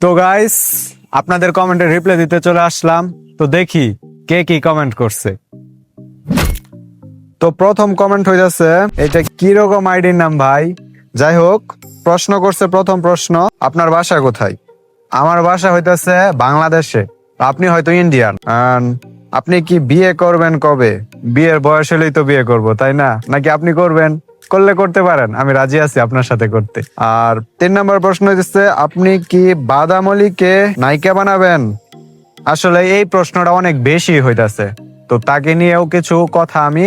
তো গাইস, আপনাদের কমেন্টের রিপ্লাই দিতে চলে আসলাম। তো দেখি কে কি কমেন্ট করছে। তো প্রথম কমেন্ট হইতাছে, এটা কিরকম আইডির নাম ভাই? যাই হোক, প্রশ্ন করছে প্রথম প্রশ্ন, আপনার বাসা কোথায়? আমার বাসা হইতাছে বাংলাদেশে, আপনি হয়তো ইন্ডিয়ান। আপনি কি বিয়ে করবেন কবে? বিয়ের বয়স হলেই তো বিয়ে করব, তাই না? নাকি আপনি করবেন? করলে করতে পারেন, আমি রাজি আছি আপনার সাথে করতে। আর 3 নম্বর প্রশ্ন হচ্ছে, আপনি কি বাদামলিকে নায়িকা বানাবেন? আসলে এই প্রশ্নটা অনেক বেশি হইতাছে, তো তাকে নিয়েও কিছু কথা আমি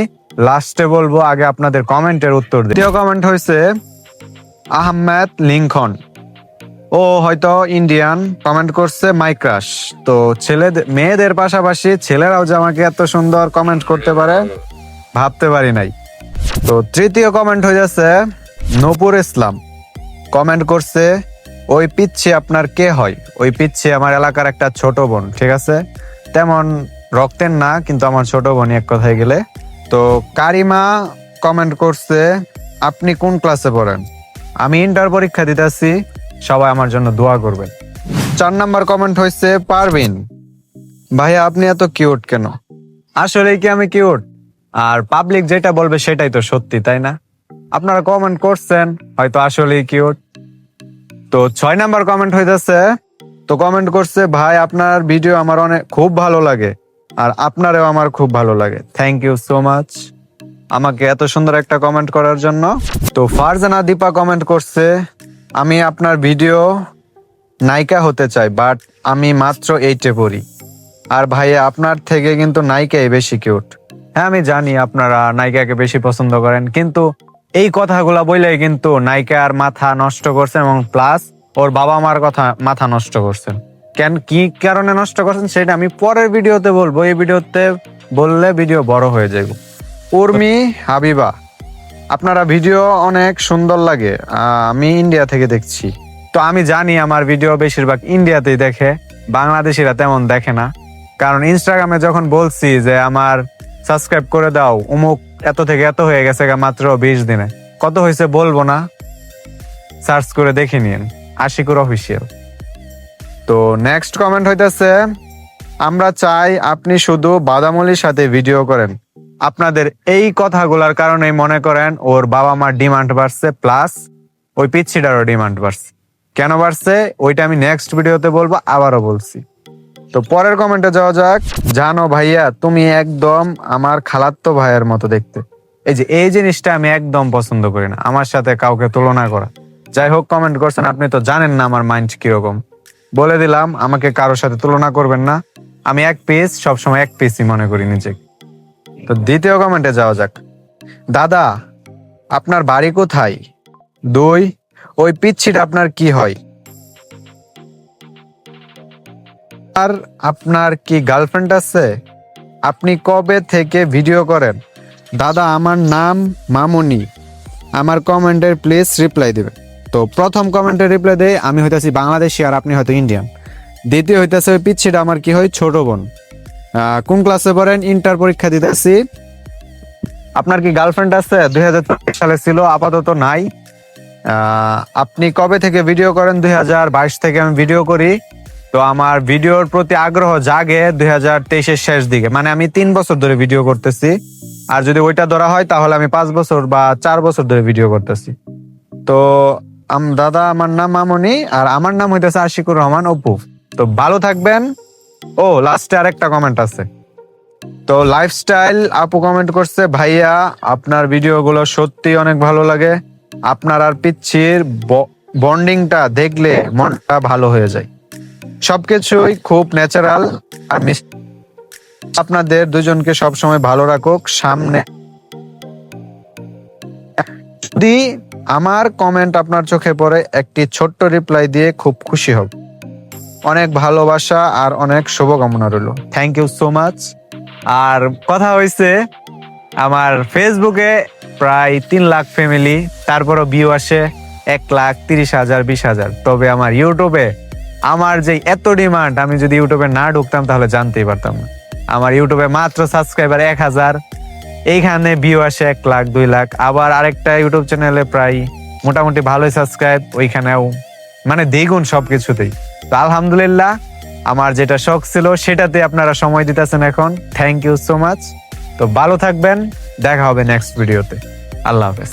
লাস্টে বলবো। আগে আপনাদের কমেন্টের উত্তর দিই। দ্বিতীয় কমেন্ট হয়েছে আহমেদ লিঙ্কন, ও হয়তো ইন্ডিয়ান। কমেন্ট করছে মাই ক্রাশ। তো মেয়েদের পাশাপাশি ছেলেরাও যে আমাকে এত সুন্দর কমেন্ট করতে পারে ভাবতে পারি নাই। তো তৃতীয় কমেন্ট হয়ে যাচ্ছে নূপুর ইসলাম, কমেন্ট করছে ওই পিচ্ছি আপনার কে হয়? ওই পিচ্ছি আমার এলাকার একটা ছোট বোন, ঠিক আছে? তেমন রক্তের না, কিন্তু আমার ছোট বোনই এক কথায় গেলে। তো কারিমা কমেন্ট করছে আপনি কোন ক্লাসে পড়েন? আমি ইন্টার পরীক্ষা দিতেছি, সবাই আমার জন্য দোয়া করবেন। 4 নাম্বার কমেন্ট হয়েছে পারভিন, ভাইয়া আপনি এত কিউট কেন? আসলেই কি আমি কিউট? আর পাবলিক যেটা বলবে সেটাই তো সত্যি, তাই না? আপনারা কমেন্ট করছেন, হয়তো আসলেই কিউট। তো 6 নাম্বার কমেন্ট হইতেছে, তো কমেন্ট করছে ভাই আপনার ভিডিও আমার খুব ভালো লাগে, আর আপনারেও আমার খুব ভালো লাগে। থ্যাংক ইউ সো মাচ আমাকে এত সুন্দর একটা কমেন্ট করার জন্য। তো ফারজানা দীপা কমেন্ট করছে আমি আপনার ভিডিও নায়িকা হতে চাই, বাট আমি মাত্র 8-এ পড়ি। আর ভাইয়া আপনার থেকে কিন্তু নায়িকাই বেশি কিউট। হ্যাঁ আমি জানি আপনারা নায়িকাকে বেশি পছন্দ করেন, কিন্তু এই কথাগুলা বললেই কিন্তু নায়িকার মাথা নষ্ট করছেন, এবং প্লাস ওর বাবা মার কথা মাথা নষ্ট করছেন। কি কারণে নষ্ট করছেন সেটা আমি পরের ভিডিওতে বলবো, এই ভিডিওতে বললে ভিডিও বড় হয়ে যাবে। উর্মি হাবিবা, আপনারা ভিডিও অনেক সুন্দর লাগে, আমি ইন্ডিয়া থেকে দেখছি। তো আমি জানি আমার ভিডিও বেশিরভাগ ইন্ডিয়াতেই দেখে, বাংলাদেশিরা তেমন দেখে না। কারণ ইনস্টাগ্রামে যখন বলছি যে আমার সাবস্ক্রাইব করে দাও, অমুক এত থেকে এত হয়ে গেছে মাত্র 20 দিনে, কত হয়েছে বলবো না, সার্চ করে দেখে নিন, আশিকুর অফিসিয়াল। তো নেক্সট কমেন্ট হইতেছে আমরা চাই আপনি শুধু বাদামলির সাথে ভিডিও করেন। আপনাদের এই কথাগুলোর কারণে মনে করেন ওর বাবা মার ডিমান্ড বাড়ছে, প্লাস ওই পিচ্ছিটারও ডিমান্ড বাড়ছে। কেন বাড়ছে ওইটা আমি নেক্সট ভিডিওতে বলবো, আবারও বলছি। তো পরের কমেন্টে যাওয়া যাক। জানো ভাইয়া তুমি একদম আমার খালাতো ভাইয়ের মতো দেখতে। এই জিনিসটা আমি একদম পছন্দ করি না, আমার সাথে কাউকে তুলনা করা। যাই হোক, কমেন্ট করছেন, আপনি তো জানেন না আমার মাইন্ড কিরকম। বলে দিলাম আমাকে কারোর সাথে তুলনা করবেন না, আমি এক পিস, সবসময় এক পিসই মনে করি নিজেকে। তো দ্বিতীয় কমেন্টে যাওয়া যাক। দাদা আপনার বাড়ি কোথায়? 2 ওই পিচ্ছিটা আপনার কি হয়? আর আপনার কি গার্লফ্রেন্ড আছে? আপনি কবে থেকে ভিডিও করেন? দাদা আমার নাম মামুনি, আমার কমেন্টের প্লিজ রিপ্লাই দেবেন। তো প্রথম কমেন্টের রিপ্লাই দেয় আমি হইতাছি বাংলাদেশি, আর আপনি হয়তো ইন্ডিয়ান। দ্বিতীয় হইতাছে ওই পিচ্ছিটা আমার কি হয়? ছোট বোন। কোন ক্লাসে পড়েন? ইন্টার পরীক্ষা দিতেছি। আপনার কি গার্লফ্রেন্ড আছে? 2023 সালে ছিল, আপাতত নাই। আপনি কবে থেকে ভিডিও করেন? 2022 থেকে আমি ভিডিও করি। তো আমার ভিডিওর প্রতি আগ্রহ জাগে 2023-এর শেষ দিকে, মানে আমি 3 বছর ধরে ভিডিও করতেছি। আর যদি ওইটা ধরা হয় তাহলে আমি 5 বছর বা 4 বছর ধরে ভিডিও করতেছি। তো দাদা আমার নাম মামুনি, আর আমার নাম হইতেছে আশিকুর রহমান অপু। তো ভালো থাকবেন। ও লাস্টে আরেকটা কমেন্ট আছে। তো লাইফস্টাইল আপু কমেন্ট করছে ভাইয়া আপনার ভিডিওগুলো সত্যি অনেক ভালো লাগে, আপনার আর পিচ্ছির বন্ডিংটা দেখলে মনটা ভালো হয়ে যায়, সবকিছুই খুব ন্যাচারাল। আর আপনাদের দুজনকে সবসময় ভালো রাখুক সামনে। যদি আমার কমেন্ট আপনার চোখে পড়ে একটি ছোট্ট রিপ্লাই দিয়ে খুব খুশি হব। অনেক ভালোবাসা আর অনেক শুভকামনা রইল। Thank you so much. আর কথা হয়েছে আমার ফেসবুকে প্রায় 3 লাখ ফ্যামিলি, তারপরও ভিউ আসে 1,30,000 20,000। তবে আমার ইউটিউবে আমার যে এত ডিমান্ড, আমি যদি ইউটিউবে না ঢুকতাম তাহলে জানতেই পারতাম না। আমার ইউটিউবে মাত্র সাবস্ক্রাইবার 1,000, এইখানে ভিউ আসে 1 লাখ 2 লাখ। আবার আরেকটা ইউটিউব চ্যানেলে প্রায় মোটামুটি ভালোই সাবস্ক্রাইব, ওইখানেও মানে দ্বিগুণ সবকিছুতেই। তো আলহামদুলিল্লাহ, আমার যেটা শখ ছিল সেটাতে আপনারা সময় দিতেছেন এখন। Thank you so much. তো ভালো থাকবেন, দেখা হবে নেক্সট ভিডিওতে। আল্লাহ হাফেজ।